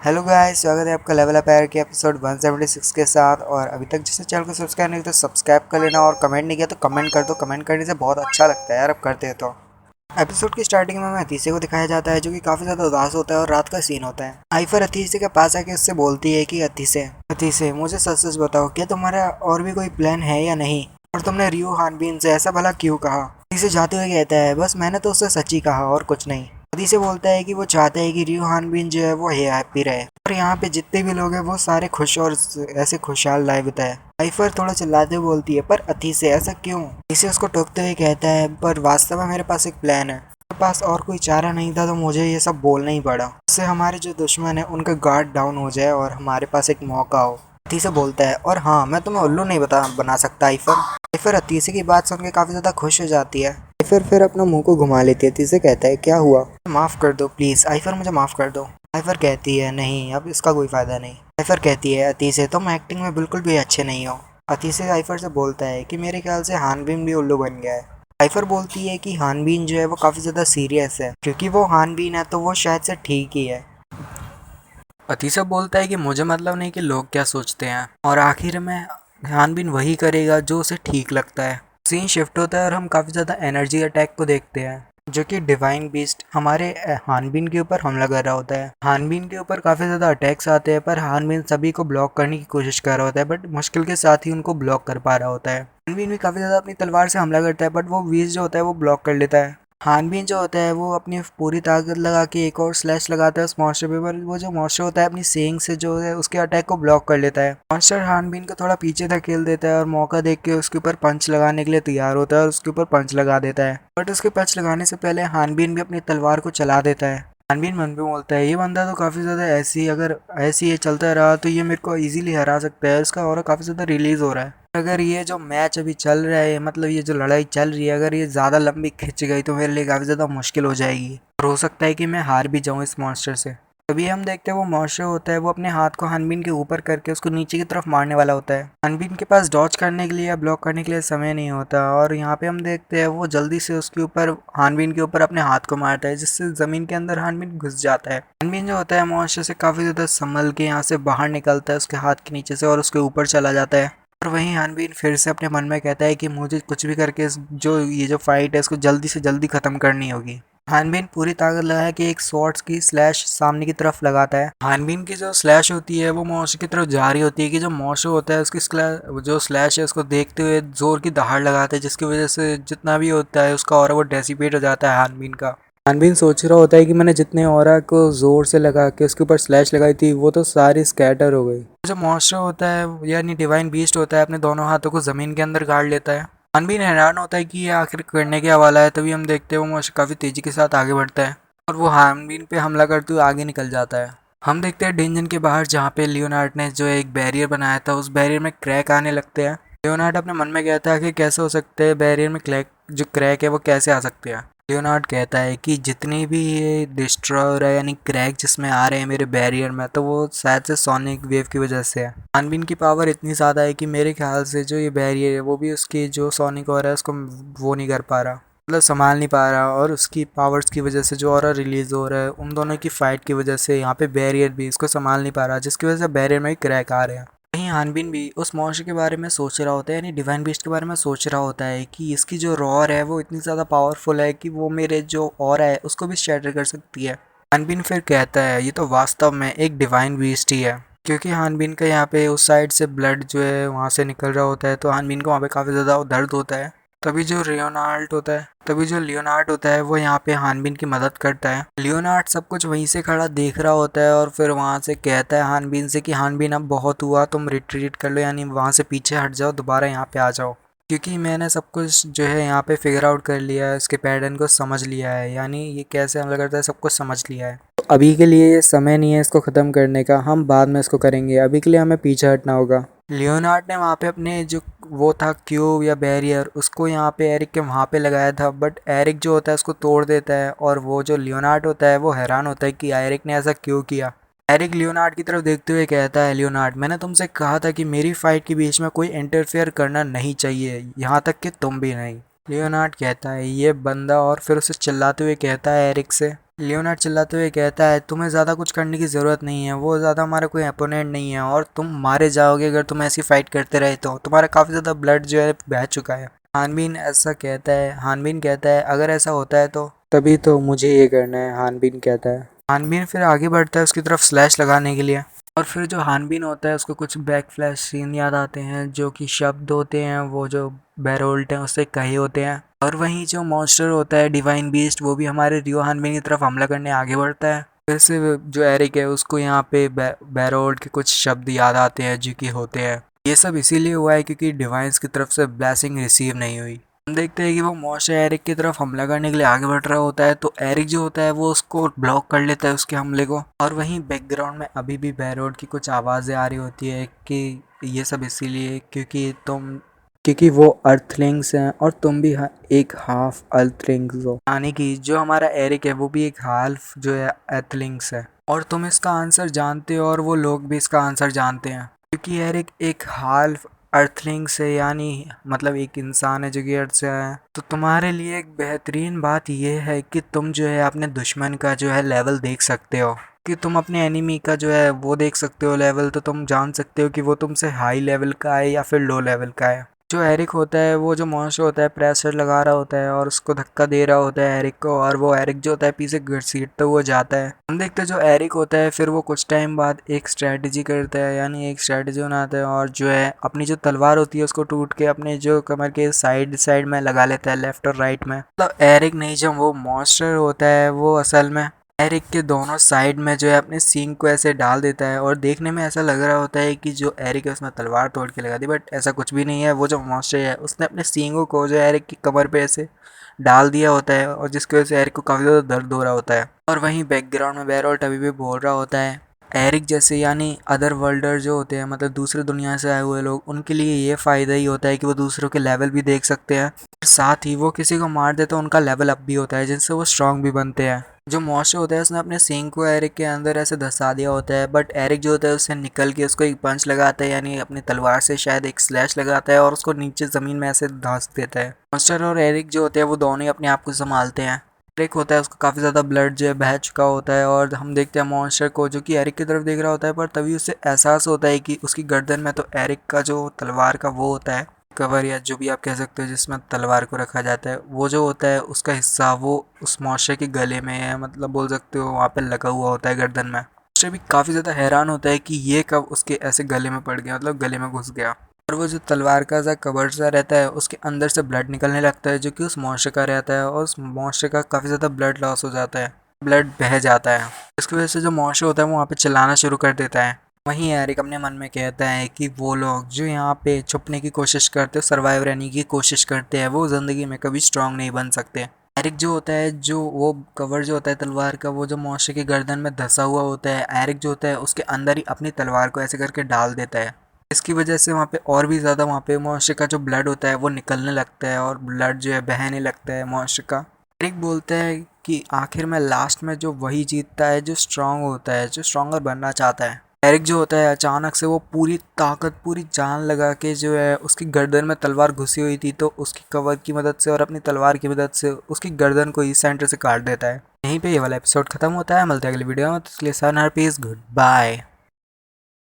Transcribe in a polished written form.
Hello guys, स्वागत है आपका लेवल अप एयर के एपिसोड 176 के साथ। और अभी तक जिसने चैनल को सब्सक्राइब नहीं किया तो सब्सक्राइब कर लेना, और कमेंट नहीं किया तो कमेंट कर दो। कमेंट करने से बहुत अच्छा लगता है यार, अब करते हैं तो। एपिसोड की स्टार्टिंग में हमें अतीसे को दिखाया जाता है, जो कि काफी ज्यादा उदास होता है और रात का सीन होता है। आइफर अतीसे के पास आके उससे बोलती है कि अतीसे अतीसे मुझे सच सच बताओ, क्या तुम्हारा और भी कोई प्लान है या नहीं, और तुमने रियो हानबीन से ऐसा भला क्यों कहा। अतीसे जाते हुए कहता है, बस मैंने तो उससे सच ही कहा और कुछ नहीं। अतीसे बोलता है कि वो चाहता है कि रियो हानबीन जो है वो हैप्पी रहे, और यहाँ पे जितने भी लोग हैं वो सारे खुश और ऐसे खुशहाल लाइफ बिताए। आइफर थोड़ा चिल्लाते हुए बोलती है, पर अतीसे ऐसा क्यों। अतीसे उसको टोकते हुए कहता है, पर वास्तव में मेरे पास एक प्लान है। मेरे पास और कोई चारा नहीं था तो मुझे ये सब बोलना ही पड़ा। इससे हमारे जो दुश्मन है उनका गार्ड डाउन हो जाए और हमारे पास एक मौका हो। अतीसे बोलता है, और हाँ, मैं तुम्हें उल्लू नहीं बना सकता आइफर। आइफर अतीसे की बात सुन के काफी ज्यादा खुश हो जाती है। आइफर फिर अपना मुंह को घुमा लेती है। अतीसे कहता है, क्या हुआ, माफ कर दो प्लीज आइफर, मुझे माफ कर दो। आइफर कहती है, नहीं, अब इसका कोई फायदा नहीं। आइफर कहती है, अतीसे तुम एक्टिंग में बिल्कुल भी अच्छे नहीं हो। अतीसे आइफर से बोलता है कि मेरे ख्याल से हानबीन भी उल्लू बन गया है। आइफर बोलती है कि हानबीन जो है वो काफी ज्यादा सीरियस है, क्योंकि वो हानबीन है तो वो शायद से ठीक ही है। अतीसा बोलता है कि मुझे मतलब नहीं कि लोग क्या सोचते हैं, और आखिर में हानबीन वही करेगा जो उसे ठीक लगता है। सीन शिफ्ट होता है और हम काफी ज्यादा एनर्जी अटैक को देखते हैं, जो कि डिवाइन बीस्ट हमारे हानबीन के ऊपर हमला कर रहा होता है। हानबीन के ऊपर काफी ज्यादा अटैक्स आते हैं, पर हानबीन सभी को ब्लॉक करने की कोशिश कर रहा होता है, बट मुश्किल के साथ ही उनको ब्लॉक कर पा रहा होता है। हानबीन भी काफी ज्यादा अपनी तलवार से हमला करता है, बट वो बीस्ट जो होता है वो ब्लॉक कर लेता है। हानबीन जो होता है वो अपनी पूरी ताकत लगा के एक और स्लैश लगाता है उस मॉन्स्टर पे, पर वो जो मॉन्स्टर होता है अपनी सेइंग से जो है उसके अटैक को ब्लॉक कर लेता है। मॉन्स्टर हानबीन को थोड़ा पीछे धकेल देता है और मौका देख के उसके ऊपर पंच लगाने के लिए तैयार होता है और उसके ऊपर पंच लगा देता है, बट उसके पंच लगाने से पहले हानबीन भी अपनी तलवार को चला देता है। हानबीन मन पे बोलता है, ये बंदा तो काफी ज्यादा ऐसी, अगर ऐसी ये चलता रहा तो ये मेरे को इजीली हरा सकता है। इसका ऑरा काफी ज्यादा रिलीज हो रहा है। अगर ये जो मैच अभी चल रहा है, मतलब ये जो लड़ाई चल रही है, अगर ये ज़्यादा लंबी खिंच गई तो मेरे लिए काफ़ी ज़्यादा मुश्किल हो जाएगी, और हो सकता है कि मैं हार भी जाऊँ इस मॉन्स्टर से। तभी हम देखते हैं वो मॉन्स्टर होता है वो अपने हाथ को हानबीन के ऊपर करके उसको नीचे की तरफ मारने वाला होता है। हानबीन के पास डॉज करने के लिए या ब्लॉक करने के लिए समय नहीं होता, और यहाँ पे हम देखते हैं वो जल्दी से उसके ऊपर हानबीन के ऊपर अपने हाथ को मारता है, जिससे ज़मीन के अंदर हानबीन घुस जाता है। हानबीन जो होता है मॉन्स्टर से काफ़ी ज़्यादा संभल के यहाँ से बाहर निकलता है उसके हाथ के नीचे से, और उसके ऊपर चला जाता है। और वहीं हानबीन फिर से अपने मन में कहता है कि मुझे कुछ भी करके जो ये जो फाइट है इसको जल्दी से जल्दी खत्म करनी होगी। हानबीन पूरी ताकत लगा के एक स्वॉर्ड्स की स्लैश सामने की तरफ लगाता है। हानबीन की जो स्लैश होती है वो मॉन्स्टर की तरफ जा रही होती है, कि जो मॉन्स्टर होता है उसकी जो स्लैश है उसको देखते हुए जोर की दहाड़ लगाता है, जिसकी वजह से जितना भी होता है उसका ऑरा वो डेसिपेट हो जाता है हानबीन का। हानबीन सोच रहा होता है कि मैंने जितने ऑरा को जोर से लगा के उसके ऊपर स्लैश लगाई थी वो तो सारी स्कैटर हो गई। जो मॉन्स्टर होता है यानी डिवाइन बीस्ट होता है अपने दोनों हाथों को जमीन के अंदर गाड़ लेता है। हानबीन हैरान होता है कि ये आखिर करने के हवाला है। तभी हम देखते हैं वो मॉन्स्टर काफी तेजी के साथ आगे बढ़ता है और वो हानबीन पे हमला करते हुए आगे निकल जाता है। हम देखते हैं डेंजन के बाहर, जहाँ पे लियोनार्ड ने जो एक बैरियर बनाया था उस बैरियर में क्रैक आने लगते हैं। लियोनार्ड अपने मन में कहता है कि कैसे हो सकते हैं बैरियर में क्रैक है वो कैसे आ सकते हैं। लियोनार्ड कहता है कि जितनी भी ये डिस्ट्रॉयर है यानी क्रैक जिसमें आ रहे हैं मेरे बैरियर में, तो वो शायद से सोनिक वेव की वजह से है। हानबीन की पावर इतनी ज़्यादा है कि मेरे ख्याल से जो ये बैरियर है वो भी उसकी जो सोनिक और है उसको वो नहीं कर पा रहा, मतलब संभाल नहीं पा रहा, और उसकी पावर्स की वजह से जो ऑरा रिलीज हो रहा है उन दोनों की फाइट की वजह से यहाँ पे बैरियर भी इसको संभाल नहीं पा रहा, जिसकी वजह से बैरियर में ही क्रैक आ रहे हैं। वहीं हानबीन भी उस मॉन्स्टर के बारे में सोच रहा होता है, यानी डिवाइन बीस्ट के बारे में सोच रहा होता है कि इसकी जो रॉर है वो इतनी ज़्यादा पावरफुल है कि वो मेरे जो ऑरा है उसको भी शैटर कर सकती है। हानबीन फिर कहता है, ये तो वास्तव में एक डिवाइन बीस्ट ही है, क्योंकि हानबीन का यहाँ पे उस साइड से ब्लड जो है वहाँ से निकल रहा होता है, तो हानबीन को वहाँ पे काफ़ी ज़्यादा दर्द होता है। तभी जो लियोनार्ड होता है वो यहाँ पे हानबीन की मदद करता है। लियोनार्ड सब कुछ वहीं से खड़ा देख रहा होता है और फिर वहाँ से कहता है हानबीन से कि हानबीन अब बहुत हुआ, तुम रिट्रीट कर लो, यानी वहाँ से पीछे हट जाओ, दोबारा यहाँ पे आ जाओ, क्योंकि मैंने सब कुछ जो है यहाँ पे फिगर आउट कर लिया है, इसके पैटर्न को समझ लिया है, यानी ये कैसे हमला करता है सब कुछ समझ लिया है। तो अभी के लिए ये समय नहीं है इसको ख़त्म करने का, हम बाद में इसको करेंगे, अभी के लिए हमें पीछे हटना होगा। लियोनार्ड ने वहाँ पे अपने जो वो था क्यूब या बैरियर उसको यहाँ पे एरिक के वहाँ पे लगाया था, बट एरिक जो होता है उसको तोड़ देता है, और वो जो लियोनार्ड होता है वो हैरान होता है कि एरिक ने ऐसा क्यों किया। एरिक लियोनार्ड की तरफ देखते हुए कहता है, लियोनार्ड मैंने तुमसे कहा था कि मेरी फाइट के बीच में कोई इंटरफेयर करना नहीं चाहिए, यहाँ तक कि तुम भी नहीं। लियोनार्ड कहता है ये बंदा, और फिर उसे चिल्लाते हुए कहता है एरिक से। लियोनार्ड चिल्लाते हुए कहता है तुम्हें ज़्यादा कुछ करने की ज़रूरत नहीं है, वो ज़्यादा हमारा कोई अपोनेंट नहीं है और तुम मारे जाओगे अगर तुम ऐसी फाइट करते रहे तो तुम्हारा काफ़ी ज़्यादा ब्लड जो है बह चुका है। हानबीन कहता है अगर ऐसा होता है तो तभी तो मुझे ये करना है, हानबीन कहता है। हानबीन फिर आगे बढ़ता है उसकी तरफ स्लैश लगाने के लिए, और फिर जो हानबीन होता है उसको कुछ बैक फ्लैश सीन याद आते हैं जो कि शब्द होते हैं वो जो बैरोल्ट हैं उससे कहे होते हैं। और वहीं जो मॉन्स्टर होता है डिवाइन बीस्ट वो भी हमारे रियो हानबीन की तरफ हमला करने आगे बढ़ता है। फिर से जो एरिक है उसको यहाँ पे बैरोल्ट के कुछ शब्द याद आते हैं जो कि होते हैं। ये सब इसीलिए हुआ है क्योंकि डिवाइन्स की तरफ से ब्लेसिंग रिसीव नहीं हुई। हम देखते हैं कि वो मॉन्स्टर एरिक की तरफ हमला करने के लिए आगे बढ़ रहा होता है तो एरिक जो होता है वो उसको ब्लॉक कर लेता है उसके हमले को। और वहीं बैकग्राउंड में अभी भी बैरोड की कुछ आवाज़ें आ रही होती है कि ये सब इसीलिए क्योंकि वो अर्थलिंग्स हैं और तुम भी एक हाफ अर्थलिंग्स हो, यानी कि जो हमारा एरिक है वो भी एक हाफ जो है अर्थलिंग्स है। और तुम इसका आंसर जानते हो और वो लोग भी इसका आंसर जानते हैं क्योंकि एरिक एक हाफ अर्थलिंग से यानी मतलब एक इंसान है जो कि अर्थ से आया है। तो तुम्हारे लिए एक बेहतरीन बात यह है कि तुम जो है अपने दुश्मन का जो है लेवल देख सकते हो, कि तुम अपने एनिमी का जो है वो देख सकते हो लेवल, तो तुम जान सकते हो कि वो तुमसे हाई लेवल का है या फिर लो लेवल का है। जो एरिक होता है वो जो मॉन्स्टर होता है प्रेशर लगा रहा होता है और उसको धक्का दे रहा होता है एरिक को, और वो एरिक जो होता है पीछे घसीटता हुआ जाता है। हम देखते हैं जो एरिक होता है फिर वो कुछ टाइम बाद एक स्ट्रेटजी करता है, यानी एक स्ट्रेटजी बनाता है और जो है अपनी जो तलवार होती है उसको टूट के अपने जो कमर के साइड साइड में लगा लेता है, लेफ्ट और राइट में। मतलब एरिक नहीं, जो वो मॉन्स्टर होता है वो असल में एरिक के दोनों साइड में जो है अपने सींग को ऐसे डाल देता है और देखने में ऐसा लग रहा होता है कि जो एरिक है उसमें तलवार तोड़ के लगा दी, बट ऐसा कुछ भी नहीं है। वो जो मॉन्स्टर है उसने अपने सींगों को जो एरिक की कमर पे ऐसे डाल दिया होता है और जिसकी वजह से एरिक को काफ़ी ज़्यादा दर्द हो रहा होता है। और वहीं बैकग्राउंड में बैरोल्ट अभी भी बोल रहा होता है एरिक जैसे यानी अदर वर्ल्डर जो होते हैं मतलब दूसरे दुनिया से आए हुए लोग, उनके लिए ये फ़ायदा ही होता है कि वो दूसरों के लेवल भी देख सकते हैं, साथ ही वो किसी को मार दे तो उनका लेवल अप भी होता है जिनसे वो स्ट्रांग भी बनते हैं। जो मॉन्स्टर होता है उसने अपने सींग को एरिक के अंदर ऐसे धंसा दिया होता है, बट एरिक जो होता है उससे निकल के उसको एक पंच लगाता है, यानी अपनी तलवार से शायद एक स्लैश लगाता है और उसको नीचे ज़मीन में ऐसे धंस देता है। मॉन्स्टर और एरिक जो होते हैं वो दोनों ही अपने आप को संभालते हैं। एरिक होता है उसको काफ़ी ज़्यादा ब्लड जो है बह चुका होता है और हम देखते हैं मॉन्स्टर को जो कि एरिक की तरफ देख रहा होता है, पर तभी उसे एहसास होता है कि उसकी गर्दन में तो एरिक का जो तलवार का वो होता है कवर या जो भी आप कह सकते हो जिसमें तलवार को रखा जाता है, वो जो होता है उसका हिस्सा वो उस मॉन्स्टर के गले में है, मतलब बोल सकते हो वहाँ पे लगा हुआ होता है गर्दन में। मॉन्स्टर भी काफ़ी ज़्यादा हैरान होता है कि ये कब उसके ऐसे गले में पड़ गया, मतलब गले में घुस गया। और वो जो तलवार का सा कवर सा रहता है उसके अंदर से ब्लड निकलने लगता है जो कि उस मॉन्स्टर का रहता है और उस मॉन्स्टर का काफ़ी ज़्यादा ब्लड लॉस हो जाता है, ब्लड बह जाता है। इसकी वजह से जो मॉन्स्टर होता है वो वहाँ पे चिल्लाना शुरू कर देता है। वहीं एरिक अपने मन में कहता है कि वो लोग जो यहाँ पे छुपने की कोशिश करते हैं, सर्वाइव रहने की कोशिश करते हैं, वो ज़िंदगी में कभी स्ट्रांग नहीं बन सकते। एरिक जो होता है जो वो कवर जो होता है तलवार का वो जो मॉन्स्टर की गर्दन में धंसा हुआ होता है, एरिक जो होता है उसके अंदर ही अपनी तलवार को ऐसे करके डाल देता है। इसकी वजह से वहाँ पे और भी ज़्यादा वहाँ पे मॉन्स्टर का जो ब्लड होता है वो निकलने लगता है और ब्लड जो है बहने लगता है मॉन्स्टर का। एरिक बोलता है कि आखिर में लास्ट में जो वही जीतता है जो स्ट्रांग होता है, जो स्ट्रांगर बनना चाहता है। एरिक जो होता है अचानक से वो पूरी ताकत पूरी जान लगा के जो है उसकी गर्दन में तलवार घुसी हुई थी तो उसकी कवर की मदद से और अपनी तलवार की मदद से उसकी गर्दन को ही सेंटर से काट देता है। यहीं पे ये वाला एपिसोड खत्म होता है। मिलता है अगली वीडियो में, तो इसलिए सन हर पीस, गुड बाय।